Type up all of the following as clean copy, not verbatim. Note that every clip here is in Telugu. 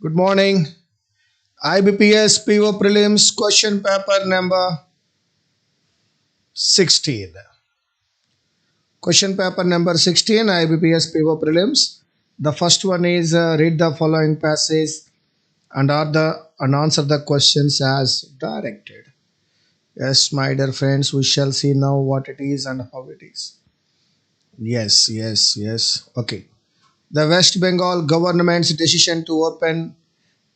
Good morning. IBPS PO Prelims question paper number 16. Question paper number 16 IBPS PO Prelims. The first one is read the following passage and answer the questions as directed. Yes, my dear friends, we shall see now what it is and how it is. Yes. Okay. The West Bengal government's decision to open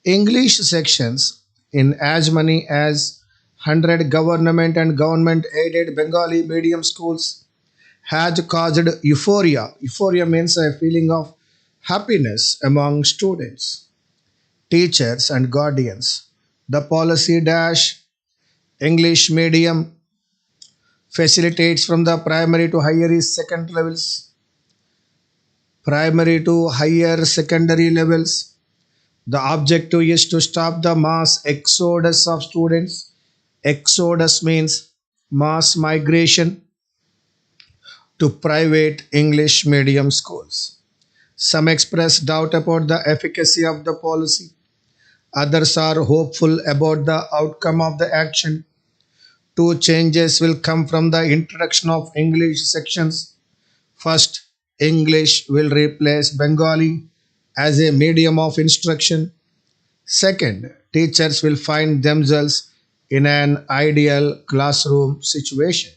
English sections in as many as 100 government and government aided Bengali medium schools has caused euphoria. Euphoria means a feeling of happiness among students, teachers, and guardians. The policy dash English medium facilitates from the primary to higher second levels, primary to higher secondary levels. The objective is to stop the mass exodus of students. Exodus means mass migration to private English medium schools. Some express doubt about the efficacy of the policy. Others are hopeful about the outcome of the action. Two changes will come from the introduction of English sections. First, English will replace Bengali as a medium of instruction. Second, teachers will find themselves in an ideal classroom situation,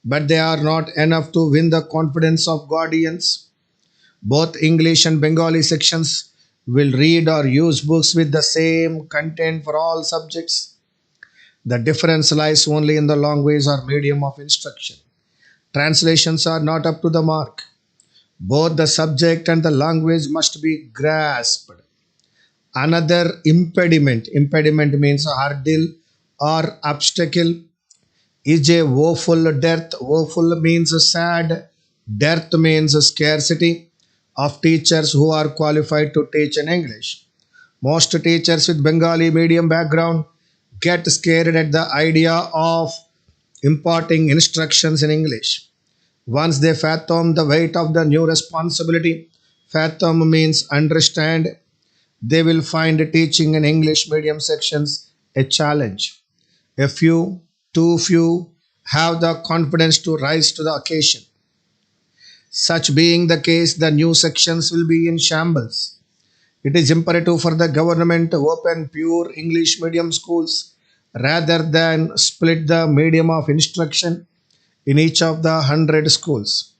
but they are not enough to win the confidence of guardians. Both English and Bengali sections will read or use books with the same content for all subjects. The difference lies only in the language or medium of instruction. Translations are not up to the mark. Both the subject and the language must be grasped. Another impediment means a hurdle or obstacle, is a woeful dearth. Woeful means sad, dearth means scarcity of teachers who are qualified to teach in English. Most teachers with Bengali medium background get scared at the idea of imparting instructions in English. Once they fathom the weight of the new responsibility, fathom means understand, they will find teaching in English medium sections a challenge. A few, too few, have the confidence to rise to the occasion. Such being the case, the new sections will be in shambles. It is imperative for the government to open pure English medium schools rather than split the medium of instruction in each of the 100 schools.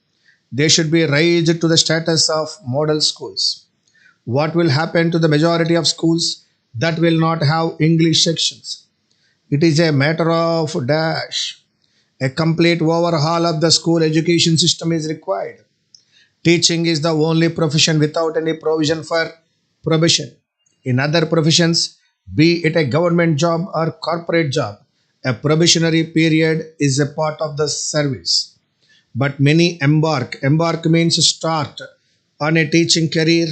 They should be raised to the status of model schools. What will happen to the majority of schools that will not have English sections? It is a matter of dash. A complete overhaul of the school education system is required. Teaching is the only profession without any provision for probation. In other professions, be it a government job or corporate job, a probationary period is a part of the service. But many embark means start on a teaching career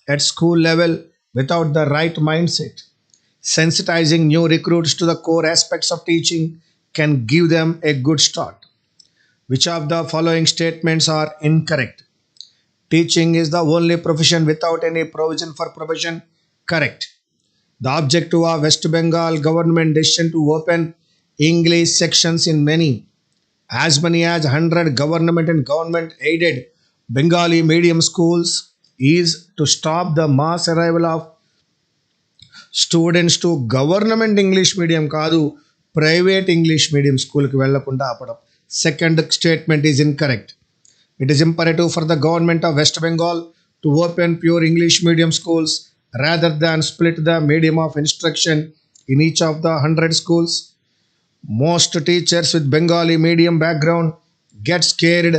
at school level without the right mindset. Sensitizing new recruits to the core aspects of teaching can give them a good start. Which of the following statements are incorrect? Teaching is the only profession without any provision for probation. Correct. The objective of West Bengal government decision to open English sections in as many as 100 government and government aided Bengali medium schools is to stop the mass arrival of students to government English medium కాదు ప్రైవేట్ ఇంగ్లీష్ మీడియం స్కూల్కి వెళ్లకుండా ఆపడం. Second statement is incorrect. It is imperative for the government of West Bengal to open pure English medium schools rather than split the medium of instruction in each of the 100 schools. Most teachers with Bengali medium background get scared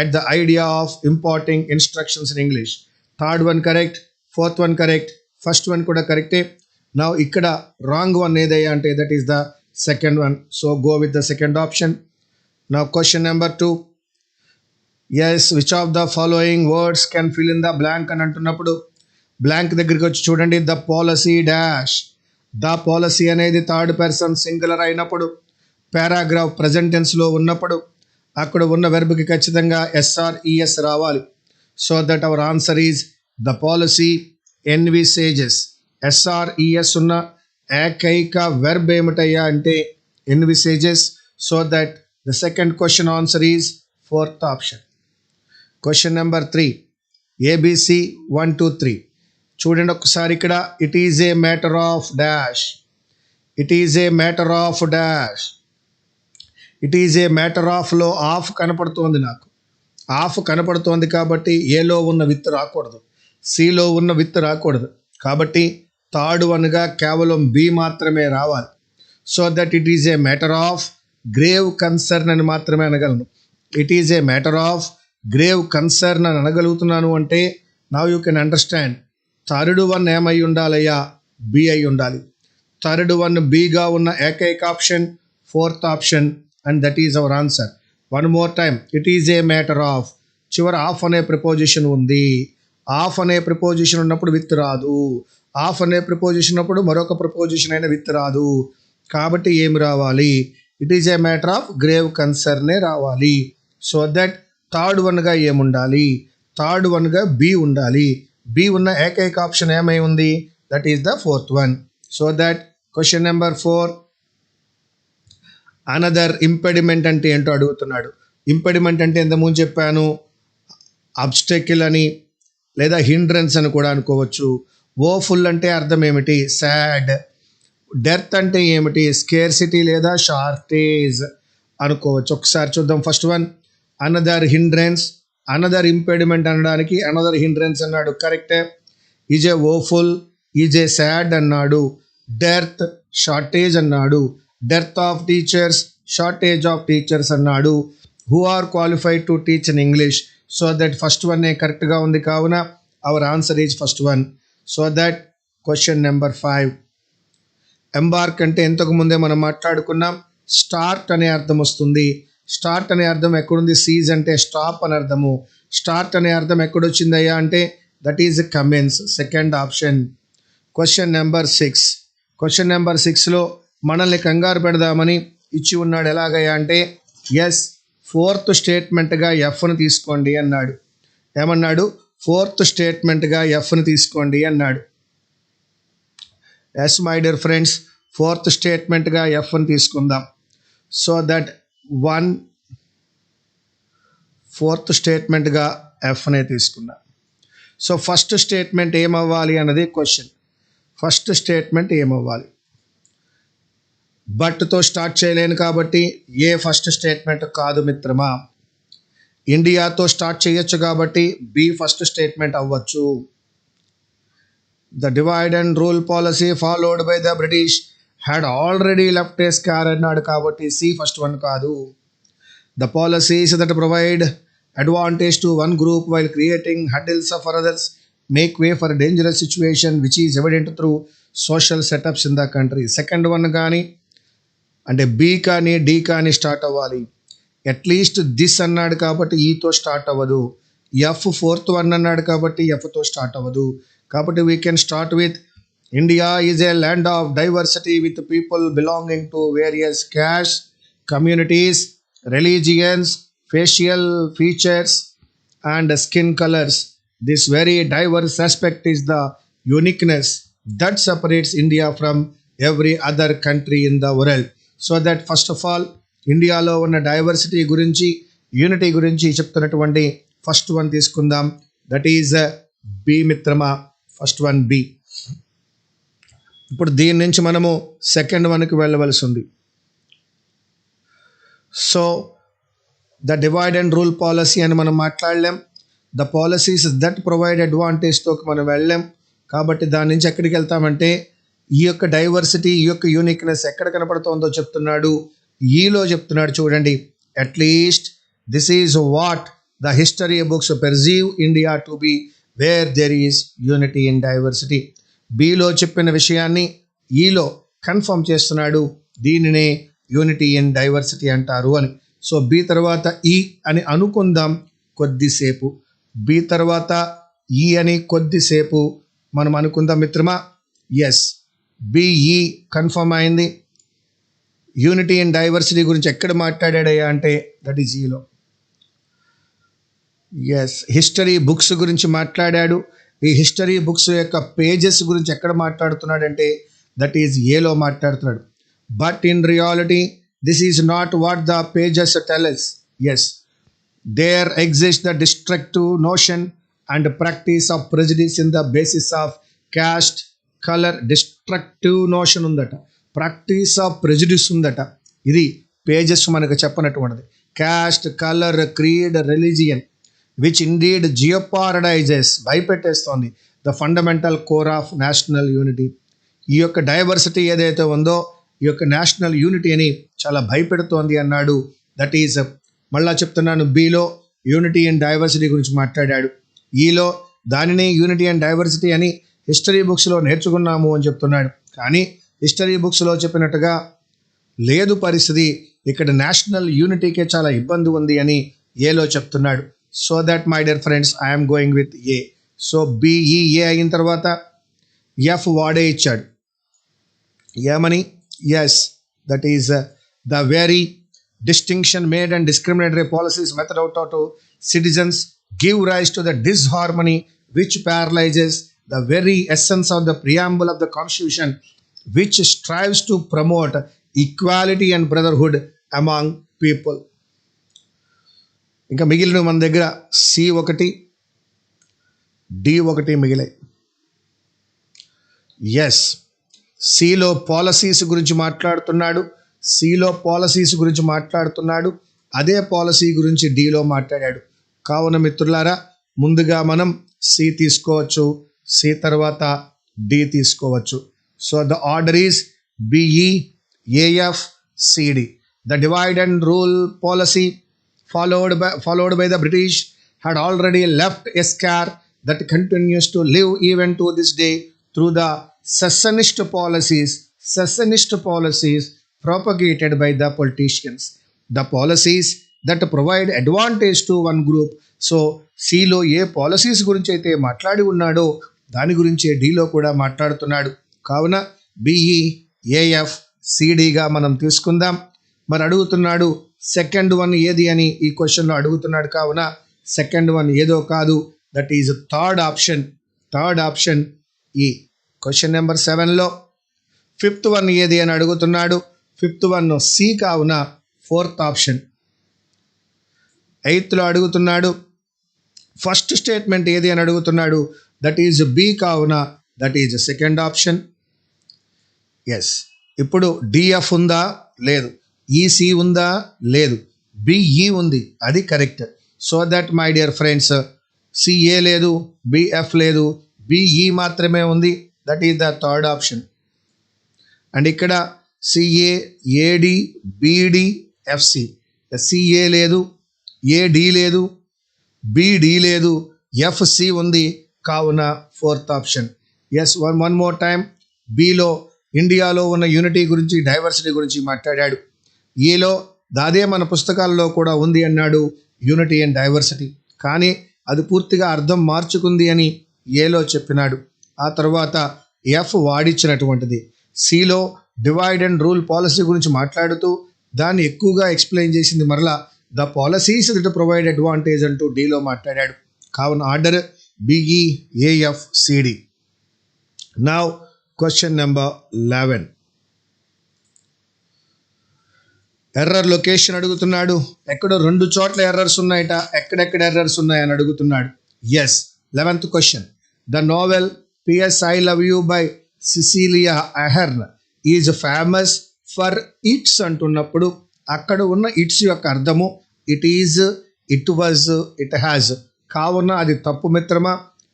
at the idea of imparting instructions in English. Third one correct, fourth one correct, first one kuda correct. Now ikkada wrong one edaya ante that is the second one. So go with the second option. Now question number 2. Yes, which of the following words can fill in the blank అని అంటున్నప్పుడు బ్లాంక్ దగ్గరికి వచ్చి చూడండి. The policy dash. The policy అనేది థర్డ్ పర్సన్ సింగులర్ అయినప్పుడు, పారాగ్రాఫ్ ప్రజెంట్ టెన్స్లో ఉన్నప్పుడు అక్కడ ఉన్న వెర్బ్కి ఖచ్చితంగా SREEDHAR'S రావాలి. So that our answer is the policy envisages. S or es ఉన్న ఏకైక వెర్బ్ ఏమిటయ్యా అంటే envisages. So that the second question answer is fourth option. Question number 3 A B C 1 2 3 చూడండి ఒకసారి ఇక్కడ. It is a matter of dash. It is a matter of dash. It is a matter ఆఫ్లో ఆఫ్ కనపడుతోంది నాకు. ఆఫ్ కనపడుతోంది కాబట్టి ఏలో ఉన్న విత్ రాకూడదు, సిలో ఉన్న విత్ రాకూడదు. కాబట్టి థర్డ్ వన్గా కేవలం బి మాత్రమే రావాలి. So that it is a matter of grave concern అని మాత్రమే అనగలను. It is a matter of grave concern అని అనగలుగుతున్నాను అంటే now you can understand. Third one ఏమై ఉండాలయ్యా? బి అయి ఉండాలి. థర్డ్ వన్ బిగా ఉన్న ఏకైక option fourth option, and that is our answer. One more time. It is a matter of, చివర ఆఫ్ అనే ప్రిపోజిషన్ ఉంది. ఆఫ్ అనే ప్రిపోజిషన్ ఉన్నప్పుడు విత్ రాదు. ఆఫ్ అనే ప్రిపోజిషన్ ఉన్నప్పుడు మరొక ప్రిపోజిషన్ అయిన విత్ రాదు. కాబట్టి ఏమి రావాలి? It is a matter of grave కన్సర్నే రావాలి. సో దట్ థర్డ్ వన్గా ఏముండాలి? థర్డ్ వన్గా బి ఉండాలి. బి ఉన్న ఏకైక ఆప్షన్ ఏమై ఉంది? That is the fourth one. So that question number 4 another impediment అంటే ఏంటో అడుగుతున్నాడు. ఇంపెడిమెంట్ అంటే ఇంతకుముందు చెప్పాను, అబ్స్టెకిల్ అని లేదా హిండ్రన్స్ అని కూడా అనుకోవచ్చు. ఓఫుల్ అంటే అర్థం ఏమిటి? సాడ్. డెర్త్ అంటే ఏమిటి? స్కేర్సిటీ లేదా షార్టేజ్ అనుకోవచ్చు. ఒకసారి చూద్దాం. First one another hindrance. Another impediment అనడానికి అనదర్ హిండ్రెన్స్ అన్నాడు, కరెక్టే. Is a awful, is a sad అన్నాడు. డెర్త్, షార్టేజ్ అన్నాడు. Dearth of teachers, shortage of teachers అన్నాడు. Who are qualified to teach in English. So that first one కరెక్ట్గా ఉంది కావున our answer is first one. So that question number 5 embark అంటే ఇంతకు ముందే మనం మాట్లాడుకున్నాం. స్టార్ట్ అనే అర్థం వస్తుంది. స్టార్ట్ అనే అర్థం ఎక్కడుంది? సీజ్ అంటే స్టాప్ అని అర్థము. స్టార్ట్ అనే అర్థం ఎక్కడొచ్చిందయ్యా అంటే that is commence, second option. Question number 6. Question number 6లో మనల్ని కంగారు పెడదామని ఇచ్చి ఉన్నాడు. ఎలాగయ్యా అంటే ఎస్ ఫోర్త్ స్టేట్మెంట్గా ఎఫ్ను తీసుకోండి అన్నాడు. ఏమన్నాడు? ఫోర్త్ స్టేట్మెంట్గా ఎఫ్ను తీసుకోండి అన్నాడు. Yes my dear friends, fourth స్టేట్మెంట్గా ఎఫ్ని తీసుకుందాం. సో దట్ వన్ ఫోర్త్ స్టేట్మెంట్గా ఎఫ్నే తీసుకుందాం. సో ఫస్ట్ స్టేట్మెంట్ ఏమవ్వాలి అన్నది క్వశ్చన్. ఫస్ట్ స్టేట్మెంట్ ఏమవ్వాలి? బట్తో స్టార్ట్ చేయలేను కాబట్టి ఏ ఫస్ట్ స్టేట్మెంట్ కాదు మిత్రమా. ఇండియాతో స్టార్ట్ చేయొచ్చు కాబట్టి బి ఫస్ట్ స్టేట్మెంట్ అవ్వచ్చు. The divide and rule policy followed by the British had already left a scar అన్నాడు కాబట్టి సి ఫస్ట్ వన్ కాదు. The policies that provide advantage to one group while creating hurdles for others make way for dangerous situation which is evident through social setups in the country. Second one కానీ అంటే బి కానీ డి కానీ స్టార్ట్ అవ్వాలి. అట్లీస్ట్ దిస్ అన్నాడు కాబట్టి ఈతో స్టార్ట్ అవ్వదు. ఎఫ్ ఫోర్త్ వన్ అన్నాడు కాబట్టి ఎఫ్తో స్టార్ట్ అవ్వదు. కాబట్టి we can start with India is a land of diversity with people belonging to various caste, communities, religions, facial features and skin colors. This very diverse aspect is the uniqueness that separates India from every other country in the world. So that first of all, ఇండియాలో ఉన్న డైవర్సిటీ గురించి, యూనిటీ గురించి చెప్తున్నటువంటి ఫస్ట్ వన్ తీసుకుందాం. దట్ ఈజ్ బి మిత్రమా, ఫస్ట్ వన్ బి. ఇప్పుడు దీని నుంచి మనము సెకండ్ వన్కి వెళ్ళవలసి ఉంది. So the divide and rule policy అని మనం మాట్లాడలేం. ద పాలసీస్ దట్ ప్రొవైడ్ అడ్వాంటేజ్తో మనం వెళ్ళలేం. కాబట్టి దాని నుంచి ఎక్కడికి వెళ్తామంటే ఈ యొక్క డైవర్సిటీ, ఈ యొక్క యూనిక్నెస్ ఎక్కడ కనపడుతుందో చెప్తున్నాడు, ఈలో చెప్తున్నాడు. చూడండి, at least this is what the history books perceive India to be where there is unity in diversity. Below చెప్పిన విషయాన్ని ఈలో కన్ఫర్మ్ చేస్తున్నాడు, దీనినే యూనిటీ ఇన్ డైవర్సిటీ అంటారు అని. సో బి తర్వాత ఈ అని అనుకుందాం కొద్దిసేపు. బి తర్వాత ఈ అని కొద్దిసేపు మనం అనుకుందాం మిత్రమా. ఎస్, బిఈ కన్ఫర్మ్ అయింది. యూనిటీ ఇన్ డైవర్సిటీ గురించి ఎక్కడ మాట్లాడాడయ్యా అంటే దట్ ఈజ్ ఈలో. ఎస్, హిస్టరీ బుక్స్ గురించి మాట్లాడాడు. ఈ హిస్టరీ బుక్స్ యొక్క పేజెస్ గురించి ఎక్కడ మాట్లాడుతున్నాడంటే దట్ ఈజ్ ఏలో మాట్లాడుతున్నాడు. But in reality this is not what the pages tell us. Yes, there exists the destructive notion and practice of prejudice in the basis of caste, color. Destructive notion ఉందట, ప్రాక్టీస్ ఆఫ్ ప్రెజుడిస్ ఉందట. ఇది పేజెస్ మనకు చెప్పనటువంటిది. caste, color, creed, religion which indeed jeopardizes, భయపెట్టేస్తోంది the fundamental core of national unity. ఈ యొక్క డైవర్సిటీ ఏదైతే ఉందో ఈ యొక్క నేషనల్ యూనిటీ అని చాలా భయపెడుతోంది అన్నాడు. దట్ ఈజ్, మళ్ళా చెప్తున్నాను, బిలో యూనిటీ అండ్ డైవర్సిటీ గురించి మాట్లాడాడు. ఈలో దానిని యూనిటీ అండ్ డైవర్సిటీ అని హిస్టరీ బుక్స్లో నేర్చుకున్నాము అని చెప్తున్నాడు. కానీ హిస్టరీ బుక్స్లో చెప్పినట్టుగా లేదు పరిస్థితి, ఇక్కడ నేషనల్ యూనిటీకే చాలా ఇబ్బంది ఉంది అని ఏలో చెప్తున్నాడు. So that my dear friends, I'm going with A. So B E A అయిన తర్వాత ఎఫ్ వాడే ఇచ్చాడు. ఏమని? Yes, that is the very distinction made and discriminatory policies meted out to citizens give rise to the disharmony which paralyzes the very essence of the preamble of the constitution which strives to promote equality and brotherhood among people. ఇంకా మిగిలిన మన దగ్గర C1 D1 మిగిలాయి. ఎస్, సిలో పాలసీస్ గురించి మాట్లాడుతున్నాడు. సిలో పాలసీస్ గురించి మాట్లాడుతున్నాడు. అదే పాలసీ గురించి డిలో మాట్లాడాడు. కావున మిత్రులారా, ముందుగా మనం సి తీసుకోవచ్చు, సి తర్వాత డి తీసుకోవచ్చు. So the order is BE AF CD. The divide and rule policy followed by the British had already left a scar that continues to live even to this day through the secessionist policies propagated by the politicians, the policies that provide advantage to one group. So సిలో ఏ పాలసీస్ గురించి అయితే మాట్లాడి ఉన్నాడో దాని గురించే డిలో కూడా మాట్లాడుతున్నాడు. కావున బిఈ ఏఎఫ్ సిడిగా మనం తీసుకుందాం. మరి అడుగుతున్నాడు సెకండ్ వన్ ఏది అని ఈ క్వశ్చన్లో అడుగుతున్నాడు. కావున సెకండ్ వన్ ఏదో కాదు, దట్ ఈజ్ థర్డ్ ఆప్షన్ ఈ. క్వశ్చన్ నెంబర్ 7లో ఫిఫ్త్ వన్ ఏది అని అడుగుతున్నాడు. ఫిఫ్త్ వన్ సి కావున ఫోర్త్ ఆప్షన్. 8లో అడుగుతున్నాడు ఫస్ట్ స్టేట్మెంట్ ఏది అని అడుగుతున్నాడు. దట్ ఈజ్ బి కావున that is second option. Yes, ఇప్పుడు డిఎఫ్ ఉందా? లేదు. ఈసి ఉందా? లేదు. బిఈ ఉంది, అది correct. So that my dear friends, CA లేదు, బిఎఫ్ లేదు, బిఈ మాత్రమే ఉంది. That is the third option. And ఇక్కడ CA, AD, BD, FC. CA లేదు, ఏడి లేదు, బిడి లేదు, ఎఫ్సి ఉంది. కావున fourth option. Yes, one more time. బిలో ఇండియాలో ఉన్న యూనిటీ గురించి, డైవర్సిటీ గురించి మాట్లాడాడు. ఈలో దాదే మన పుస్తకాల్లో కూడా ఉంది అన్నాడు, యూనిటీ అండ్ డైవర్సిటీ. కానీ అది పూర్తిగా అర్థం మార్చుకుంది అని ఏలో చెప్పినాడు. ఆ తర్వాత ఎఫ్ వాడిచ్చినటువంటిది. సిలో డివైడ్ అండ్ రూల్ పాలసీ గురించి మాట్లాడుతూ దాన్ని ఎక్కువగా ఎక్స్ప్లెయిన్ చేసింది మరలా the policies that provide advantage అంటూ డిలో మాట్లాడాడు. కావున order BE AF CD. Now question number 11. Error location అడుగుతున్నాడు. ఎక్కడో 2 చోట్ల ఎర్రర్స్ ఉన్నాయట, ఎక్కడెక్కడ ఎర్రర్స్ ఉన్నాయని అడుగుతున్నాడు. Yes, 11th question. The novel PS I love you by Cecelia Ahern is famous for its అంటున్నప్పుడు అక్కడ ఉన్న ఇట్స్ యొక్క అర్థము it is, it was, it has. కావున అది తప్పు మిత్రమా.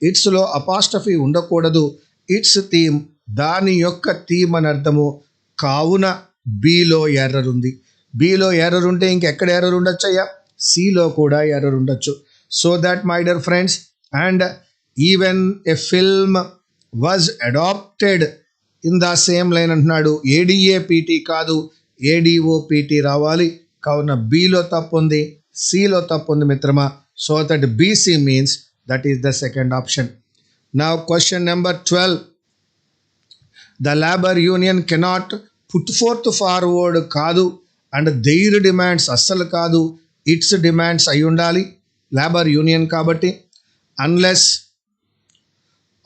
ఇట్స్లో అపాస్ట్రఫీ ఉండకూడదు. ఇట్స్ థీమ్, దాని యొక్క థీమ్ అని అర్థము. కావున బిలో ఎర్రర్ ఉంది. బిలో ఎర్రర్ ఉంటే ఇంకెక్కడ ఎర్రర్ ఉండొచ్చయ్యా? సిలో కూడా ఎర్రర్ ఉండొచ్చు. So that my dear friends, and even a film was adapted in the same line అంటున్నాడు. ఏడిఏపిటి కాదు, ఏడిఓపిటి రావాలి. కావున బిలో తప్పు ఉంది, సిలో తప్పు ఉంది మిత్రమా. So that BC means that is the second option. Now question number 12. The labour union cannot put forth forward కాదు, అండ్ దెయిర్ డిమాండ్స్ అస్సలు కాదు, ఇట్స్ డిమాండ్స్ అయి ఉండాలి లేబర్ యూనియన్ కాబట్టి. Unless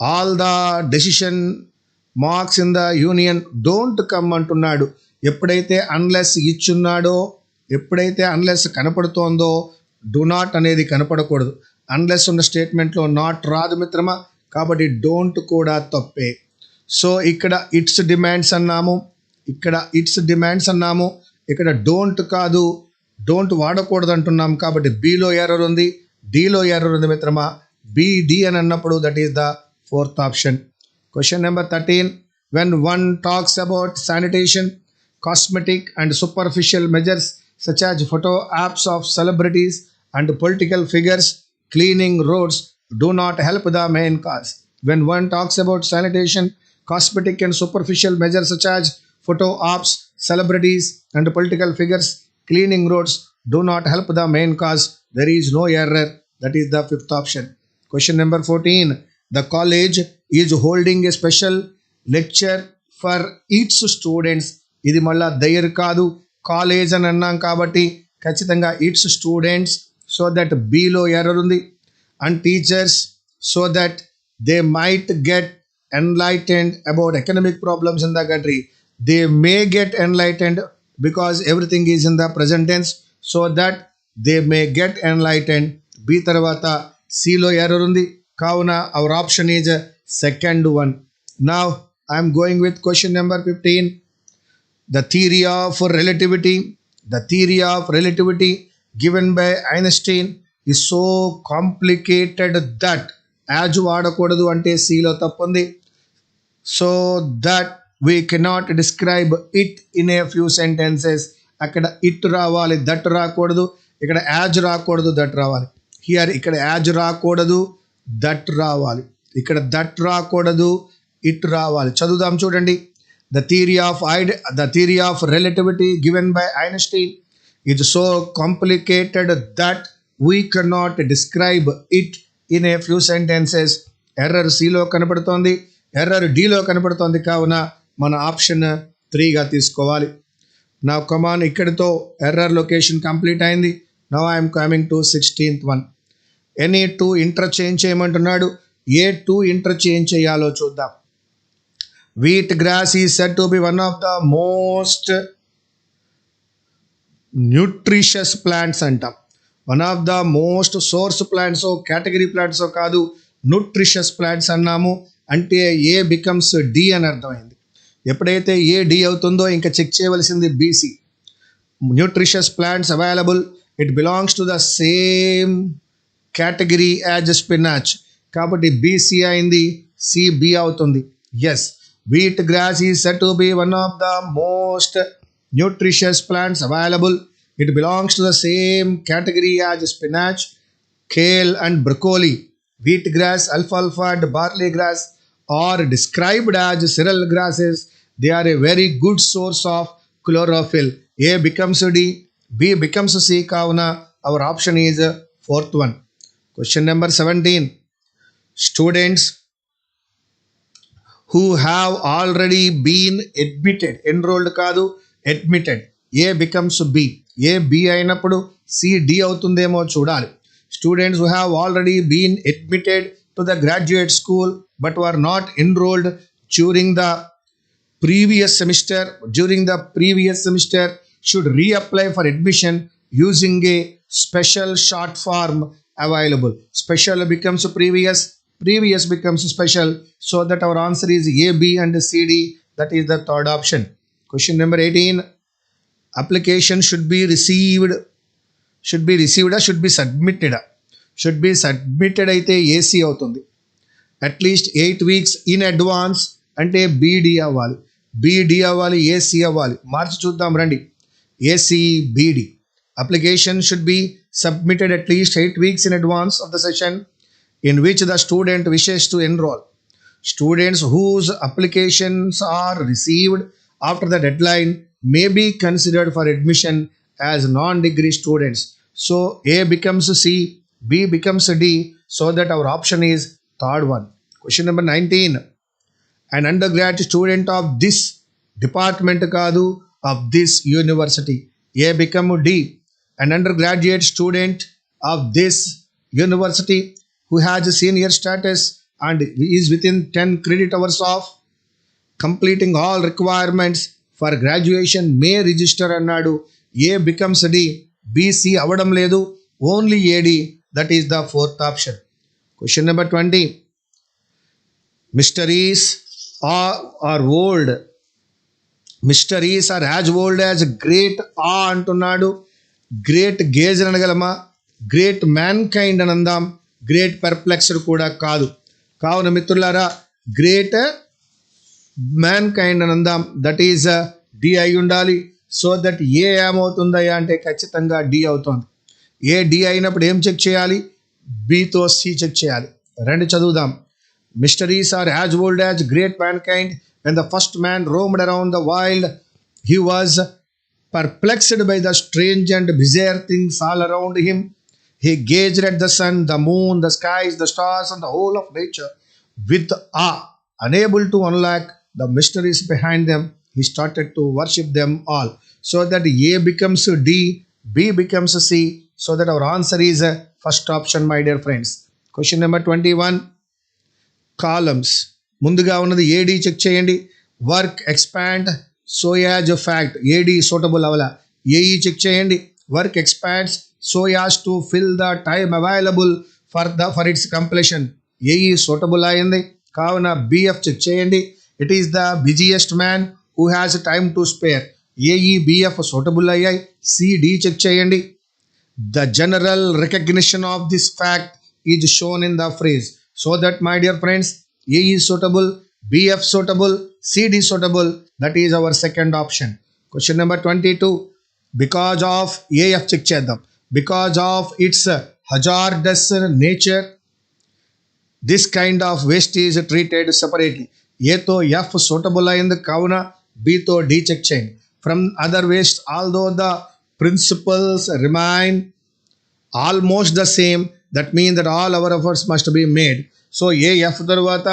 all the decision marks in the union don't come అంటున్నాడు. ఎప్పుడైతే అన్లెస్ ఇచ్చున్నాడో, ఎప్పుడైతే అన్లెస్ కనపడుతోందో డు నాట్ అనేది కనపడకూడదు. అన్లెస్ ఉన్న స్టేట్మెంట్లో నాట్ రాదు మిత్రమా, కాబట్టి డోంట్ కూడా తప్పే. సో ఇక్కడ ఇట్స్ డిమాండ్స్ అన్నాము, ఇక్కడ ఇట్స్ డిమాండ్స్ అన్నాము, ఇక్కడ డోంట్ కాదు, డోంట్ వాడకూడదు అంటున్నాం. కాబట్టి బిలో ఎర్రర్ ఉంది, డిలో ఎర్రర్ ఉంది మిత్రమా. బిడి అని అన్నప్పుడు that is the fourth option. Question number 13. When one talks about sanitation, cosmetic and superficial measures such as photo apps of celebrities and political figures cleaning roads do not help the main cause. When one talks about sanitation, cosmetic and superficial measures such as photo apps, celebrities and political figures cleaning roads do not help the main cause. There is no error. That is the fifth option. Question number 14. The college is holding a special lecture for its students. ఇది మళ్ళా దయర్ కాదు, కాలేజ్ అని అన్నాం కాబట్టి ఖచ్చితంగా ఇట్స్ స్టూడెంట్స్. సో దట్ బిలో ఎర్రర్ ఉంది. And teachers so that they might get enlightened about economic problems in the country. They may get enlightened because everything is in the present tense, so that they may get enlightened. B తర్వాత C లో ఎర్రర్ ఉంది, కావున our option is second one. Now I am going with question number 15. The theory of relativity. The theory of relativity given by Einstein is so complicated that as వాడకూడదు అంటే సిలో తప్పుంది. So that we cannot describe it in a few sentences. అక్కడ ఇట్ రావాలి, దట్ రాకూడదు. ఇక్కడ యాజ్ రాకూడదు, దట్ రావాలి. హియర్ ఇక్కడ యాజ్ రాకూడదు, దట్ రావాలి. ఇక్కడ దట్ రాకూడదు, ఇట్ రావాలి. చదువుదాం చూడండి. The theory of relativity given by Einstein is so complicated that we cannot describe it in a few sentences. Error సిలో కనపడుతోంది, ఎర్రర్ డిలో కనపడుతోంది, కావున మన ఆప్షన్ 3గా తీసుకోవాలి. నా కమాన్ ఇక్కడితో ఎర్రర్ లొకేషన్ కంప్లీట్ అయింది. Now I'm coming to 16th one. Any two interchange చేయమంటున్నాడు. ఏ టూ ఇంటర్చేంజ్ చేయాలో చూద్దాం. Wheat grass is said to be one of the most nutritious plants అంటాం. One of the most source plants, category plants కాదు, న్యూట్రిషియస్ ప్లాంట్స్ అన్నాము. అంటే ఏ బికమ్స్ డి అని అర్థమైంది. ఎప్పుడైతే ఏ డి అవుతుందో ఇంకా చెక్ చేయవలసింది BC. Nutritious plants available, it belongs to the same category as spinach. కాబట్టి బీసీ అయింది, సి బి అవుతుంది. Yes, wheat grass is said to be one of the most nutritious plants available. It belongs to the same category as spinach, kale and broccoli. Wheat grass, alfalfa and barley grass are described as cereal grasses. They are a very good source of chlorophyll. A becomes D, B becomes C. Kavuna, our option is fourth one. Question number 17. Students who have already been admitted, enrolled కాదు, admitted. ఏ becomes B. ఏ B అయినప్పుడు C D అవుతుందేమో చూడాలి. Students who have already been admitted to the graduate school but were not enrolled during the previous semester should reapply for admission using a special short form available. Special becomes previous becomes special, so that our answer is A, B and C, D. That is the third option. Question number 18. Application should be received or should be submitted. Should be submitted అయితే AC అవుతుంది. At least 8 weeks in advance అంటే BD అవ్వాలి, BD అవ్వాలి, AC అవ్వాలి. మార్చి చూద్దాం రండి. AC, BD. Application should be submitted at least 8 weeks in advance of the session in which the student wishes to enroll. Students whose applications are received after the deadline may be considered for admission as non-degree students. So A becomes C, B becomes D, so that our option is third one. Question number 19. An undergrad student of this department కాదు, of this university. A become D. An undergraduate student of this university who has a senior status and is within 10 credit hours of completing all requirements for graduation may register అన్నాడు. A becomes D, B C అవ్వడం లేదు, only AD, that is the fourth option. Question number 20. Mysteries are old. Mysteries are as old as great అంటున్నాడు. గ్రేట్ గేజ్ అనగలమా, గ్రేట్ మ్యాన్ కైండ్ అని అందాం, గ్రేట్ పర్ప్లెక్స్డ్ కూడా కాదు. కావున మిత్రులారా గ్రేట్ మ్యాన్ కైండ్ అని అందాం, దట్ ఈజ్ డి అయి ఉండాలి. సో దట్ ఏ ఏమవుతుందయ్యా అంటే ఖచ్చితంగా డి అవుతుంది. ఏ డి అయినప్పుడు ఏం చెక్ చేయాలి, బితో సి చెక్ చేయాలి. రెండు చదువుదాం. Mysteries are as old as great mankind. When the first man roamed around the wild, he was perplexed by the strange and bizarre things all around him. He gazed at the sun, the moon, the skies, the stars, and the whole of nature with awe. Unable to unlock the mysteries behind them, he started to worship them all. So that A becomes D, B becomes C. So that our answer is first option, my dear friends. Question number 21. Columns ముందుగా ఉన్నది ఏడి చెక్ చేయండి. Work expand so as fact, A D suitable అవలా. ఏఈ చెక్ చేయండి. Work expands so as to fill the time available for its completion, A E suitable అయింది. కావున బిఎఫ్ చెక్ చేయండి. It is the busiest man who has time to spare, A E B F suitable అయ్యాయి. సిడి చెక్ చేయండి. The general recognition of this fact is shown in the phrase. So that, my dear friends, A is suitable, BF suitable, CD suitable. That is our second option. Question number 22. Because of AF check cheddam. Because of its hazardous nature, this kind of waste is treated separately. A to F suitable ayindi kavuna, B to D check cheyandi. From other waste, although the principles remain almost the same, that means that all our efforts must be made. So A F తర్వాత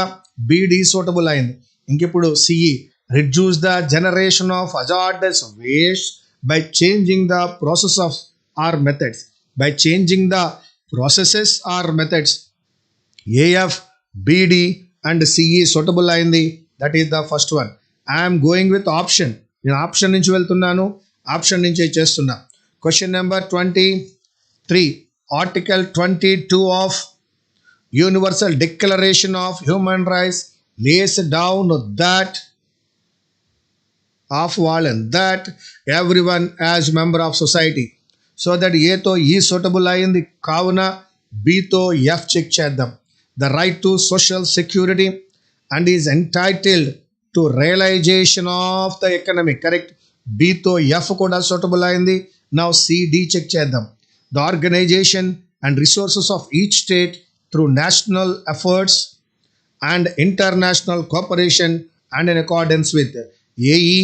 బిడి సూటబుల్ అయింది. ఇంకిప్పుడు C E reduce the generation of hazardous waste by changing the process of or methods. By changing the processes or methods, A F B D and C E suitable అయింది. That is the first one. I'm going with option. నేను ఆప్షన్ నుంచి వెళ్తున్నాను, ఆప్షన్ నుంచి చేస్తున్నా. Question number 23. Article 22 of Universal Declaration of Human Rights lays down that that everyone as member of society. So that A to E suitable ayindi kavuna B to F check cheddam. The right to social security and is entitled to realization of the economic, correct. B to F kuda suitable ayindi. Now C D check cheddam. The organization and resources of each state through national efforts and international cooperation and in accordance with AE,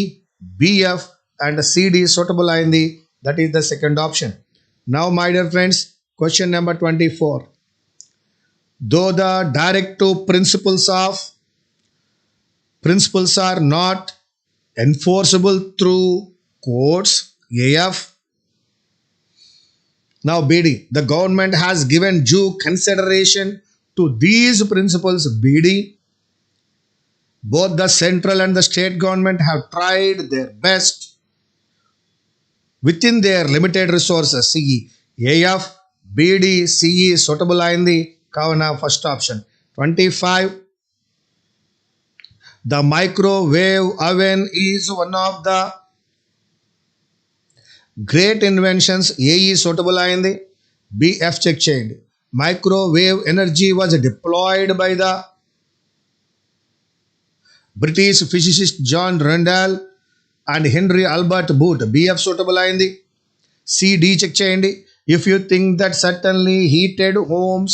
BF and CD suitable ayindi. That is the second option. Now, my dear friends, question number 24. Though the directive principles are not enforceable through courts, AF. Now BD, the government has given due consideration to these principles. BD, both the central and the state government have tried their best within their limited resources. CE, AF, BD, CE suitable ayindi kavana first option. 25. The microwave oven is one of the great inventions. AE suitable ayindi. BF check cheyandi. Microwave energy was deployed by the British physicist John Randall and Henry Albert Booth. BF suitable ayindi. CD check cheyandi. If you think that certainly heated homes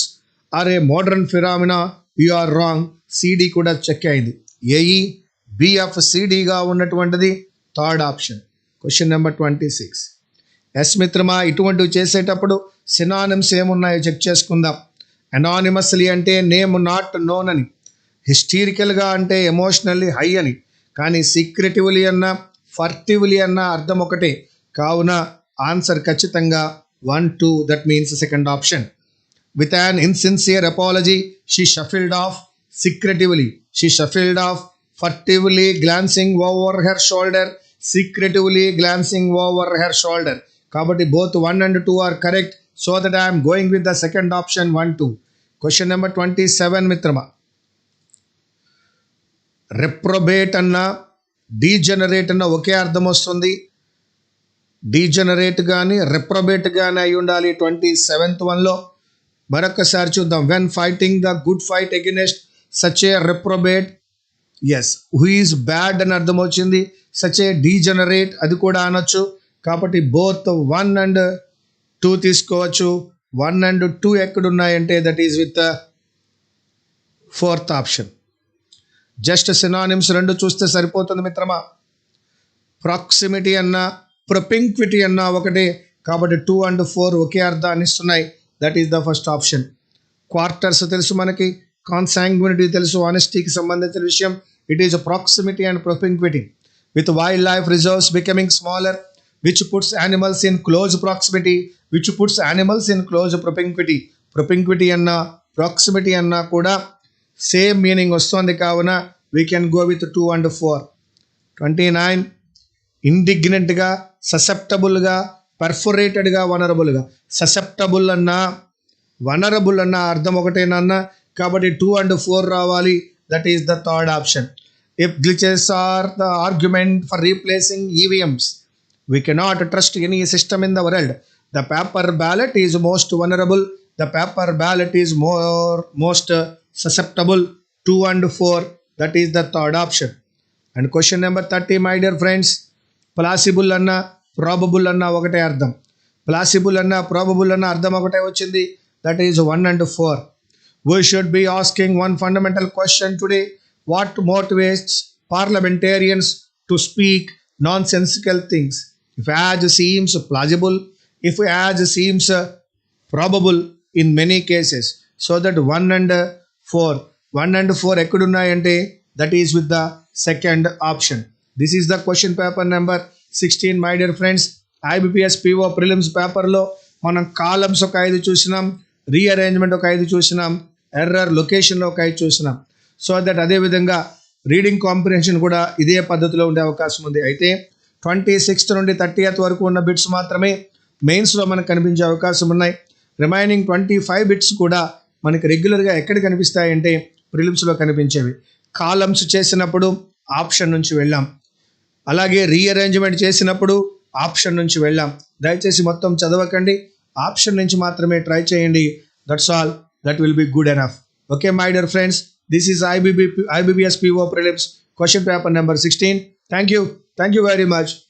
are a modern phenomena, you are wrong. CD kuda check ayindi. AE, BF, CD ga ఉన్నటువంటిది third option. Question number 26. Yes మిత్రమా, ఇటువంటివి చేసేటప్పుడు సినానిమ్స్ ఏమున్నాయో చెక్ చేసుకుందాం. అనానిమస్లీ అంటే నేమ్ నాట్ నోన్ అని, హిస్టీరికల్గా అంటే ఎమోషనల్లీ హై అని, కానీ సీక్రెటివ్లీ అన్నా ఫర్టివ్లీ అన్నా అర్థం ఒకటే. కావున ఆన్సర్ ఖచ్చితంగా 1, 2, that means second option. With an insincere apology, she shuffled off. secretively. She shuffled off, furtively glancing over her shoulder. Secretively glancing over her shoulder. Kabatti both 1 and 2 are correct. So that I am going with the second option 1, 2. Question number 27 మిత్రమా. రెప్రొబేట్ అన్న డీజనరేట్ అన్న ఒకే అర్థం వస్తుంది. డీజనరేట్ కానీ రెప్రొబేట్ కానీ అయి ఉండాలి 27th వన్లో. మరొకసారి చూద్దాం. When fighting the good fight against such a reprobate, yes who is bad అని అర్థం వచ్చింది. సచ్ ఏ డీజనరేట్ అది కూడా అనొచ్చు. కాబట్టి బోత్ 1 and 2 తీసుకోవచ్చు. 1 and 2 ఎక్కడున్నాయంటే that is with 4th option. Just synonyms 2 చూస్తే సరిపోతుంది మిత్రమా. ప్రాక్సిమిటీ అన్న ప్రొపింక్విటీ అన్న ఒకటే. కాబట్టి 2 and 4 ఒకే అర్థాన్ని ఇస్తున్నాయి. That is the first option. Quarters తెలుసు మనకి, కాన్సాంగ్వినిటీ తెలుసు, ఆనెస్టీకి సంబంధించిన విషయం. It is proximity and propinquity. With wildlife reserves becoming smaller, which puts animals in close proximity, which puts animals in close propinquity. Propinquity అన్న proximity అన్న కూడా సేమ్ మీనింగ్ వస్తుంది. కావున we can go with 2 and 4. 29 ఇండిగ్నెంట్గా, ససెప్టబుల్గా, పర్ఫొరేటెడ్గా, వనరబుల్గా. Susceptible అన్న వనరబుల్ అన్న అర్థం ఒకటేనన్న. కాబట్టి 2 and 4 రావాలి. That is the third option. If glitches are the argument for replacing EVMs, we cannot trust any system in the world. The paper ballot is most vulnerable. The paper ballot is most susceptible. 2 and 4. That is the third option. And question number 30, my dear friends. Plausible anna, probable anna ఒకటే అర్థం. Plausible anna, probable anna అర్థం ఒకటే వచ్చింది. That is 1 and 4. We should be asking one fundamental question today. What motivates parliamentarians to speak nonsensical things? If as seems plausible, if as seems probable in many cases. So that 1 and 4 ekkudunnayante that is with the second option. This is the question paper number 16, my dear friends. IBPS PO prelims paper lo మనం కాలమ్స్ ఒక 5 చూసినాం, రీఅరేంజ్మెంట్ ఒక 5 చూసినాం, ఎర్రర్ లొకేషన్లో ఒక 5 చూసినాం. సో దట్ అదేవిధంగా రీడింగ్ కాంప్రిహెన్షన్ కూడా ఇదే పద్ధతిలో ఉండే అవకాశం ఉంది. అయితే 26th నుండి 30th వరకు ఉన్న బిట్స్ మాత్రమే మెయిన్స్లో మనకు కనిపించే అవకాశం ఉన్నాయి. రిమైనింగ్ 25 బిట్స్ కూడా మనకి రెగ్యులర్గా ఎక్కడ కనిపిస్తాయంటే ప్రిలిమ్స్లో కనిపించేవి. కాలమ్స్ చేసినప్పుడు ఆప్షన్ నుంచి వెళ్ళాం, అలాగే రీఅరేంజ్మెంట్ చేసినప్పుడు ఆప్షన్ నుంచి వెళ్ళాం. దయచేసి మొత్తం చదవకండి, ఆప్షన్ నుంచి మాత్రమే ట్రై చేయండి. That's all, that will be good enough. Okay my dear friends, this is IBPS PO Prelims question paper number 16. Thank you very much.